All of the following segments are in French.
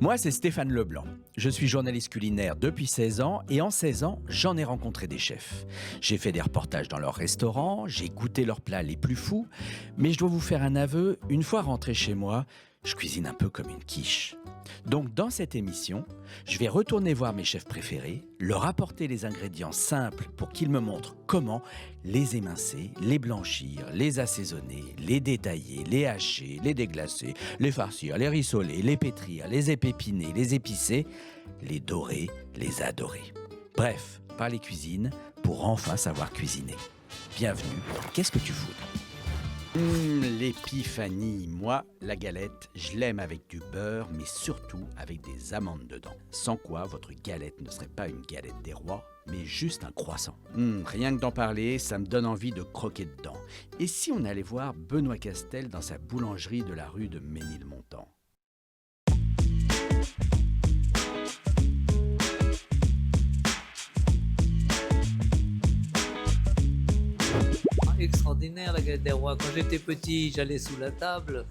Moi, c'est Stéphane Leblanc. Je suis journaliste culinaire depuis 16 ans et en 16 ans, j'en ai rencontré des chefs. J'ai fait des reportages dans leurs restaurants, j'ai goûté leurs plats les plus fous, mais je dois vous faire un aveu, une fois rentré chez moi, je cuisine un peu comme une quiche. Donc dans cette émission, je vais retourner voir mes chefs préférés, leur apporter les ingrédients simples pour qu'ils me montrent comment les émincer, les blanchir, les assaisonner, les détailler, les hacher, les déglacer, les farcir, les rissoler, les pétrir, les épépiner, les épicer, les dorer, les adorer. Bref, parler cuisine pour enfin savoir cuisiner. Bienvenue dans Qu'est-ce que tu fous ? L'épiphanie, moi, la galette, je l'aime avec du beurre, mais surtout avec des amandes dedans. Sans quoi, votre galette ne serait pas une galette des rois, mais juste un croissant. Rien que d'en parler, ça me donne envie de croquer dedans. Et si on allait voir Benoît Castel dans sa boulangerie de la rue de Ménilmontant ? Extraordinaire la galette des rois. Quand j'étais petit, j'allais sous la table.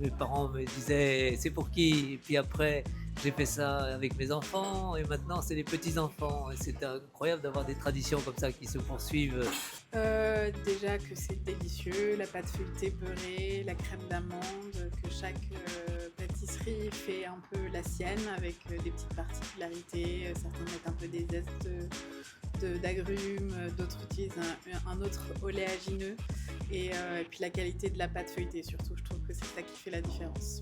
Mes parents me disaient c'est pour qui. Et puis après, j'ai fait ça avec mes enfants et maintenant c'est les petits-enfants. Et c'est incroyable d'avoir des traditions comme ça qui se poursuivent. Déjà que c'est délicieux, la pâte feuilletée beurrée, la crème d'amande, que chaque pâtisserie fait un peu la sienne avec des petites particularités. Certains mettent un peu des zestes d'agrumes, d'autres utilisent un autre oléagineux et puis la qualité de la pâte feuilletée surtout, je trouve que c'est ça qui fait la différence.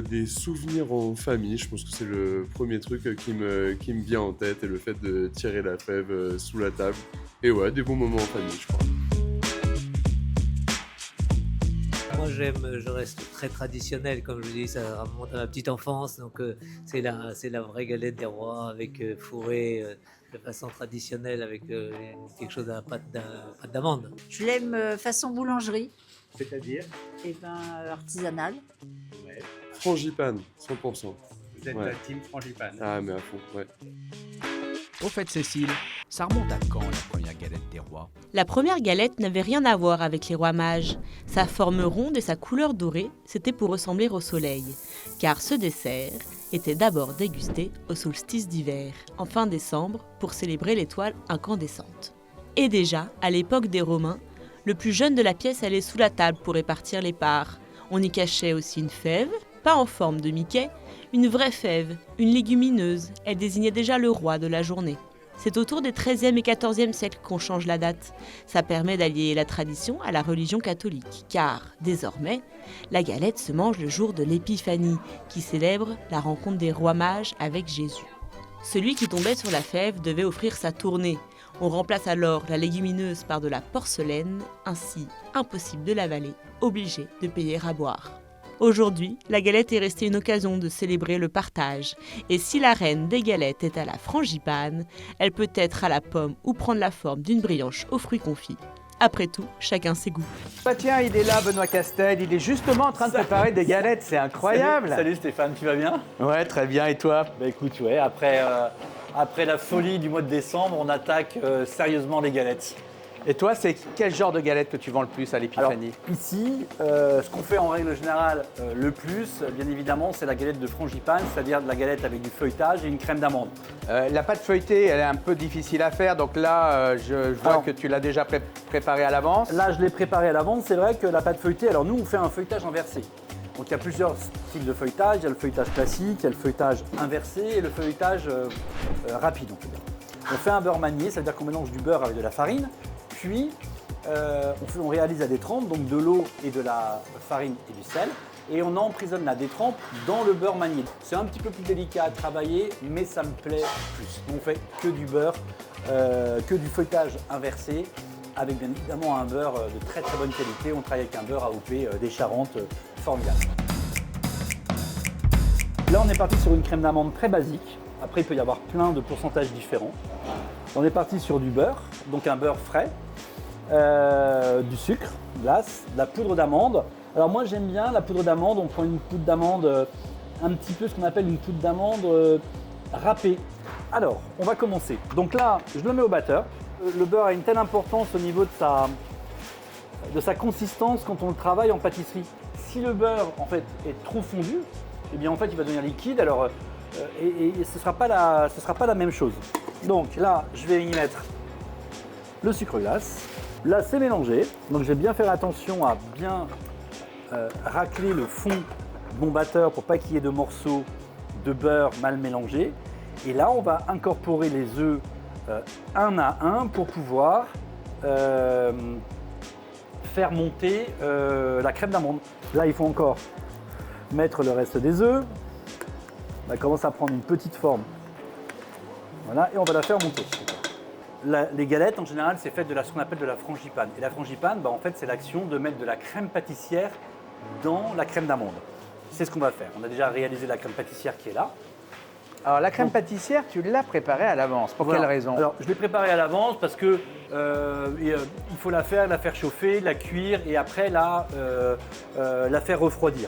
Des souvenirs en famille, je pense que c'est le premier truc qui me vient en tête, et le fait de tirer la fève sous la table. Et ouais, des bons moments en famille, je crois. Moi je reste très traditionnel, comme je dis, ça remonte à ma petite enfance, donc c'est la vraie galette des rois avec fourrée de façon traditionnelle avec quelque chose à la pâte d'amande. Je l'aime façon boulangerie, C'est-à-dire artisanale. ouais. Frangipane, 100%. Vous êtes Ouais. la team frangipane. Ah, mais à fond, ouais. Au fait, Cécile, ça remonte à quand la première galette des rois ? La première galette n'avait rien à voir avec les rois mages. Sa forme ronde et sa couleur dorée, c'était pour ressembler au soleil. Car ce dessert était d'abord dégusté au solstice d'hiver, en fin décembre, pour célébrer l'étoile incandescente. Et déjà, à l'époque des Romains, le plus jeune de la pièce allait sous la table pour répartir les parts. On y cachait aussi une fève, pas en forme de Mickey, une vraie fève, une légumineuse. Elle désignait déjà le roi de la journée. C'est autour des XIIIe et XIVe siècles qu'on change la date. Ça permet d'allier la tradition à la religion catholique, car, désormais, la galette se mange le jour de l'Épiphanie, qui célèbre la rencontre des rois mages avec Jésus. Celui qui tombait sur la fève devait offrir sa tournée. On remplace alors la légumineuse par de la porcelaine, ainsi impossible de l'avaler, obligé de payer à boire. Aujourd'hui, la galette est restée une occasion de célébrer le partage. Et si la reine des galettes est à la frangipane, elle peut être à la pomme ou prendre la forme d'une brioche aux fruits confits. Après tout, chacun ses goûts. Bah tiens, il est là, Benoît Castel. Il est justement en train de préparer des galettes. C'est incroyable. Salut Stéphane, tu vas bien? Ouais, très bien. Et toi? Bah écoute, ouais, après la folie du mois de décembre, on attaque sérieusement les galettes. Et toi, c'est quel genre de galette que tu vends le plus à l'Épiphanie? Ici, ce qu'on fait en règle générale le plus, bien évidemment, c'est la galette de frangipane, c'est-à-dire de la galette avec du feuilletage et une crème d'amande. La pâte feuilletée, elle est un peu difficile à faire. Donc là, je vois Alors, que tu l'as déjà préparée à l'avance. Là, je l'ai préparée à l'avance. C'est vrai que la pâte feuilletée, alors nous, on fait un feuilletage inversé. Donc il y a plusieurs styles de feuilletage. Il y a le feuilletage classique, il y a le feuilletage inversé et le feuilletage rapide, on peut dire. On fait un beurre manié, c'est-à-dire qu'on mélange du beurre avec de la farine. Puis, on réalise la détrempe, donc de l'eau et de la farine et du sel. Et on emprisonne la détrempe dans le beurre manié. C'est un petit peu plus délicat à travailler, mais ça me plaît plus. On fait que du beurre, que du feuilletage inversé, avec bien évidemment un beurre de très très bonne qualité. On travaille avec un beurre AOP des Charentes, formidable. Là, on est parti sur une crème d'amande très basique. Après, il peut y avoir plein de pourcentages différents. On est parti sur du beurre, donc un beurre frais, du sucre, glace, de la poudre d'amande. Alors moi j'aime bien la poudre d'amande, on prend une poudre d'amande, un petit peu ce qu'on appelle une poudre d'amande râpée. Alors, on va commencer. Donc là, je le mets au batteur. Le beurre a une telle importance au niveau de sa consistance quand on le travaille en pâtisserie. Si le beurre en fait est trop fondu, eh bien en fait il va devenir liquide. Alors, et ce ne sera pas la même chose. Donc là, je vais y mettre le sucre glace. Là, c'est mélangé. Donc je vais bien faire attention à bien racler le fond de mon batteur pour pas qu'il y ait de morceaux de beurre mal mélangés. Et là, on va incorporer les œufs un à un pour pouvoir faire monter la crème d'amande. Là, il faut encore mettre le reste des œufs. On commence à prendre une petite forme. Voilà, et on va la faire monter. Les galettes, en général, c'est fait de ce qu'on appelle de la frangipane. Et la frangipane, en fait, c'est l'action de mettre de la crème pâtissière dans la crème d'amande. C'est ce qu'on va faire. On a déjà réalisé la crème pâtissière qui est là. Alors la crème pâtissière, tu l'as préparée à l'avance. Pour quelle raison? Alors je l'ai préparée à l'avance parce que il faut la faire chauffer, la cuire et après la faire refroidir.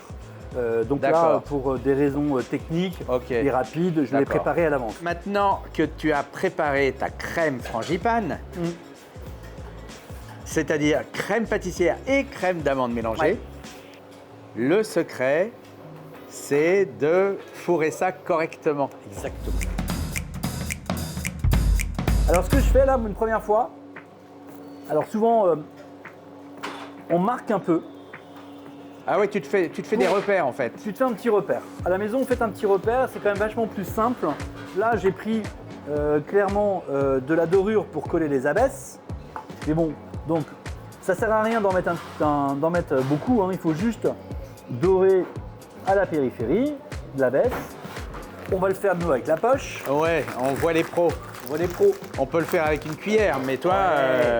Donc là, pour des raisons techniques et rapides, je l'ai préparée à l'avance. Maintenant que tu as préparé ta crème frangipane, c'est-à-dire crème pâtissière et crème d'amande mélangée, le secret, c'est de fourrer ça correctement. Exactement. Alors ce que je fais là, une première fois, alors souvent, on marque un peu. Ah oui, tu te fais des repères en fait. Tu te fais un petit repère. À la maison, faites un petit repère, c'est quand même vachement plus simple. Là, j'ai pris clairement de la dorure pour coller les abesses. Mais bon, donc ça sert à rien d'en mettre beaucoup, hein. Il faut juste dorer à la périphérie de l'abaisse. On va le faire nous avec la poche. Ouais, on voit les pros. On voit les pros. On peut le faire avec une cuillère, mais toi,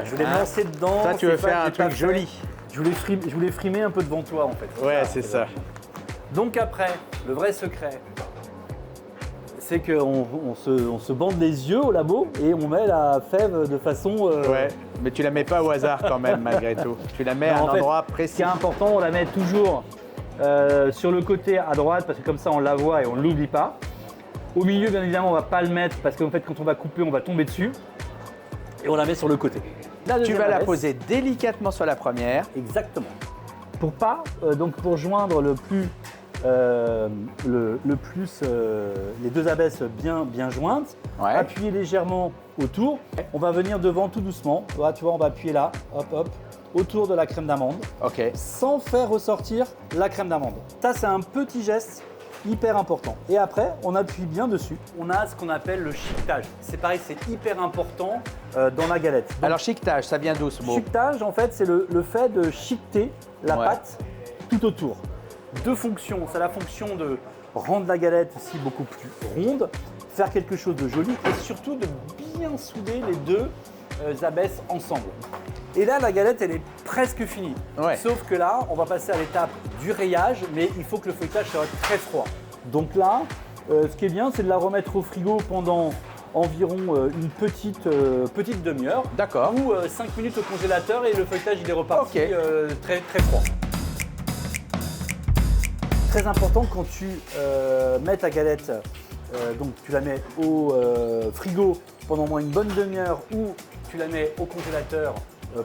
je vais me lancer dedans. Toi, tu veux faire un truc joli. Je voulais frimer un peu devant toi en fait. Ouais, c'est ça. Donc après, le vrai secret, c'est qu'on se bande les yeux au labo et on met la fève de façon... Ouais, mais tu la mets pas au hasard quand même malgré tout. Tu la mets à un endroit précis. Ce qui est important, on la met toujours sur le côté à droite parce que comme ça on la voit et on ne l'oublie pas. Au milieu, bien évidemment, on ne va pas le mettre parce qu'en fait, quand on va couper, on va tomber dessus. Et on la met sur le côté. Tu vas la poser délicatement sur la première. Exactement. Pour pas, donc pour joindre le plus, les deux abesses bien jointes, appuyer légèrement autour. On va venir devant tout doucement. Voilà, tu vois, on va appuyer là, hop, hop, autour de la crème d'amande, sans faire ressortir la crème d'amande. Ça, c'est un petit geste hyper important. Et après, on appuie bien dessus. On a ce qu'on appelle le chiquetage. C'est pareil, c'est hyper important dans la galette. Donc, alors chiquetage, ça vient d'où ce mot? Chiquetage, en fait, c'est le fait de chiqueter la pâte tout autour. Deux fonctions. C'est la fonction de rendre la galette aussi beaucoup plus ronde, faire quelque chose de joli et surtout de bien souder les deux abesses ensemble. Et là, la galette, elle est presque finie. Sauf que là, on va passer à l'étape du rayage, mais il faut que le feuilletage soit très froid. Donc là, ce qui est bien, c'est de la remettre au frigo pendant environ une petite demi-heure. D'accord. Ou 5 minutes au congélateur et le feuilletage, il est reparti très, très froid. Très important quand tu mets ta galette, donc tu la mets au frigo pendant au moins une bonne demi-heure ou tu la mets au congélateur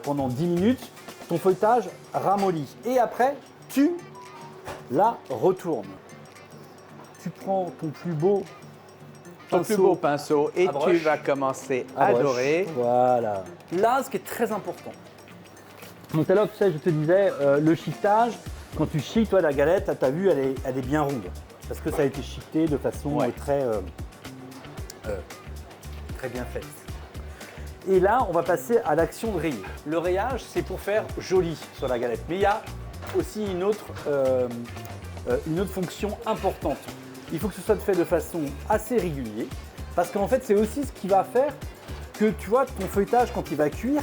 pendant 10 minutes, ton feuilletage ramollit. Et après, tu la retournes. Tu prends ton plus beau pinceau et tu vas commencer à dorer. Voilà. Là, ce qui est très important. Donc tout à l'heure, tu sais, je te disais, le chiquetage, quand tu chiques, toi, la galette, tu as vu, elle est bien ronde. Parce que ça a été chiqueté de façon très bien faite. Et là, on va passer à l'action de rayer. Le rayage, c'est pour faire joli sur la galette. Mais il y a aussi une autre fonction importante. Il faut que ce soit fait de façon assez régulière. Parce qu'en fait, c'est aussi ce qui va faire que, tu vois, ton feuilletage, quand il va cuire,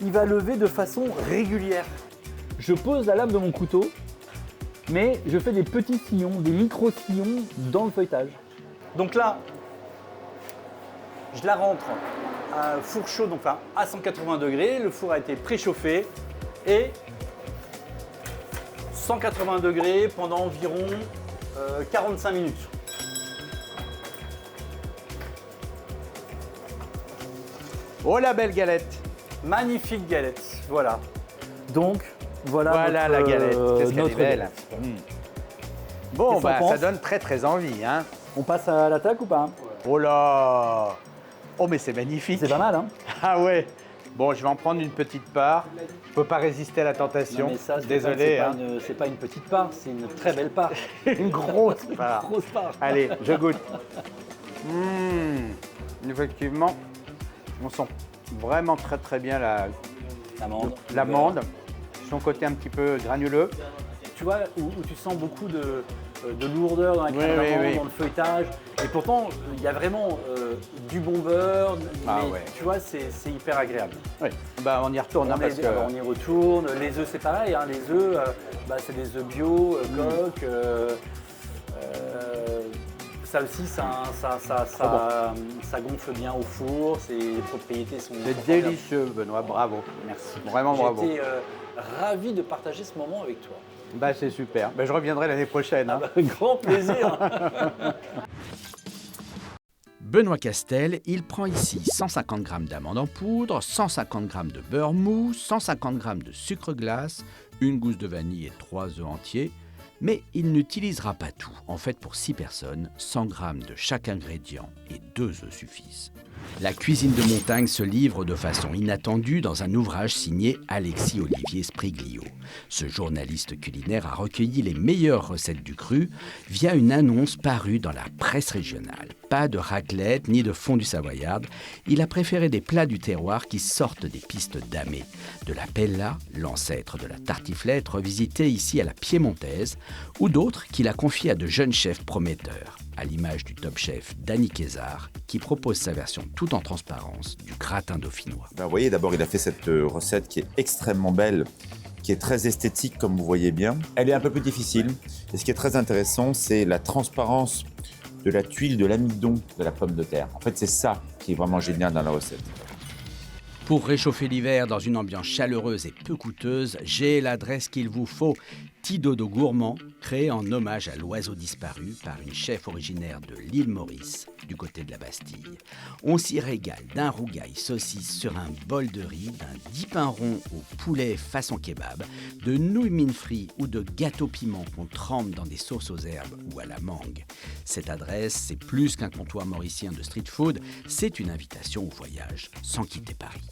il va lever de façon régulière. Je pose la lame de mon couteau, mais je fais des petits sillons, des micro-sillons dans le feuilletage. Donc là, je la rentre à four chaud, donc à 180 degrés. Le four a été préchauffé et 180 degrés pendant environ 45 minutes. Oh la belle galette! Magnifique galette, voilà. Donc voilà la galette, qu'est-ce qu'elle est belle. Bon, Qu'est-ce qu'on ça pense donne très très envie. Hein. On passe à l'attaque ou pas? Oh là! Oh, mais c'est magnifique. C'est pas mal, hein? Ah ouais. Bon, je vais en prendre une petite part. Je peux pas résister à la tentation. Non, mais ça, Désolé. c'est pas une petite part, c'est une très belle part. Une grosse part. Grosse part. Allez, je goûte. Effectivement, on sent vraiment très très bien l'amande. Son côté un petit peu granuleux. Tu vois, où tu sens beaucoup de lourdeur dans la crème Oui, d'amande, oui. dans le feuilletage. Et pourtant, il y a vraiment du bon beurre. Ah mais ouais. Tu vois, c'est hyper agréable. Oui. Bah, on y retourne hein, parce que... On y retourne. Les œufs, c'est pareil. Hein. Les œufs, c'est des œufs bio, coques. Ça aussi, ça gonfle bien au four. Les propriétés sont... C'est délicieux, Benoît. Bravo. Merci. Vraiment bravo. J'étais ravi de partager ce moment avec toi. Bah, c'est super. Bah, je reviendrai l'année prochaine. Hein. Grand plaisir. Benoît Castel, il prend ici 150 g d'amandes en poudre, 150 g de beurre mou, 150 g de sucre glace, une gousse de vanille et 3 œufs entiers. Mais il n'utilisera pas tout. En fait, pour 6 personnes, 100 g de chaque ingrédient et 2 œufs suffisent. La cuisine de montagne se livre de façon inattendue dans un ouvrage signé Alexis Olivier Spriglio. Ce journaliste culinaire a recueilli les meilleures recettes du cru via une annonce parue dans la presse régionale. Pas de raclette ni de fondue savoyarde, il a préféré des plats du terroir qui sortent des pistes damées. De la pella, l'ancêtre de la tartiflette revisitée ici à la piémontaise, ou d'autres qu'il a confiés à de jeunes chefs prometteurs, à l'image du top chef Danny Kézard, qui propose sa version tout en transparence du gratin dauphinois. Ben, vous voyez, d'abord, il a fait cette recette qui est extrêmement belle, qui est très esthétique, comme vous voyez bien. Elle est un peu plus difficile. Et ce qui est très intéressant, c'est la transparence de la tuile de l'amidon de la pomme de terre. En fait, c'est ça qui est vraiment génial dans la recette. Pour réchauffer l'hiver dans une ambiance chaleureuse et peu coûteuse, j'ai l'adresse qu'il vous faut. Tidodo Gourmand, créé en hommage à l'oiseau disparu par une chef originaire de l'île Maurice, du côté de la Bastille. On s'y régale d'un rougail saucisse sur un bol de riz, d'un dipin rond au poulet façon kebab, de nouilles mine frites ou de gâteaux piment qu'on trempe dans des sauces aux herbes ou à la mangue. Cette adresse, c'est plus qu'un comptoir mauricien de street food, c'est une invitation au voyage sans quitter Paris.